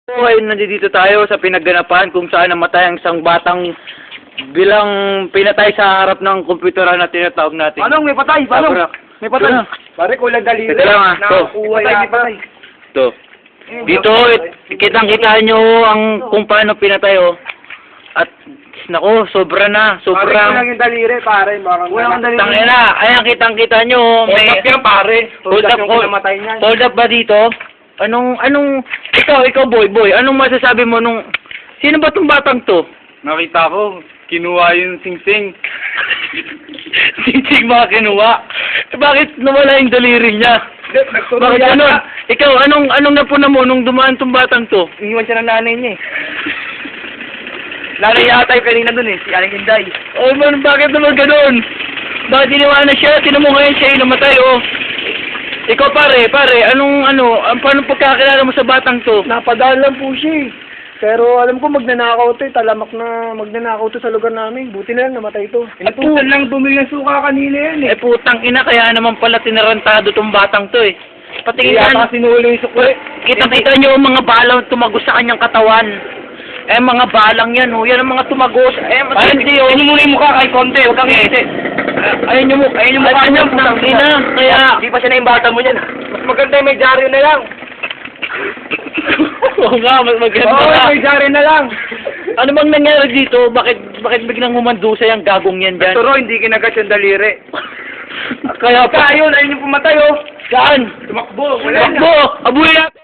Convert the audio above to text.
Okay, nandito tayo sa pinagganapan kung saan namatay ang isang batang bilang pinatay sa harap ng komputera na tinatawag natin. Anong may patay? Anong? May patay. Ano? Pare, kulang daliri. Ito lang, Nakakuha yan. Patay. Ito. Dito, kitang-kita nyo ang kung paano pinatay, oh. At, nako, sobra na. Pare, Sobrang... kulang yung daliri, pare. Kulang ang daliri. Tangina, ayan, kitang-kita nyo. Hold up yan, pare. Hold up, yung kinamatay niya. hold up ba dito? Anong, ikaw boy, anong masasabi mo nung, sino ba tong batang to? Nakita ko, kinuha yung sing-sing. Sing-sing mga kinuha. Bakit nawala yung daliri niya? Nagtuloy Bakit yata. ganun? Ikaw, anong napuna mo nung dumaan tong batang to? Iniwan siya ng nanay niya eh. Nanay yata yung kanina dun eh, si Aling Inday. Oh man, bakit naman ganun? Bakit iniwanan siya? Tinan mo ngayon siya yung namatay, oh. Ikaw pare, paano pagkakilala mo sa batang to? Napadaan lang po siya eh. Pero alam ko magnanakaw to eh. Talamak na magnanakaw to sa lugar namin. Buti na lang namatay to. Inutusan lang bumili ng suka kanina yan eh. Eh putang ina, kaya naman pala tinarantado tong batang to eh. Hindi Patingin yata ka, sinulo yung sukli. kita-kita nyo ang mga balang tumagos sa kanyang katawan. Eh mga balang yan, oh. Yan ang mga tumagos. Eh matindi, oh. Ayun muna yung mukha kahit konti. Huwag kang ngiti. Ayun yung mukha niya, putang ina. Kaya, Hindi pa siya na yung bata mo yan. Mas maganda yung may dyaryo na lang. oo nga, mas maganda Oo, na. may dyaryo na lang. Ano bang nangyari dito? Bakit biglang humandusay ang gagong yan dyan? Turo, hindi kinagat yung daliri. Kaya pa, Ayun yung pumatay oh. saan? Tumakbo. Wala na. Takbo! Abulin natin!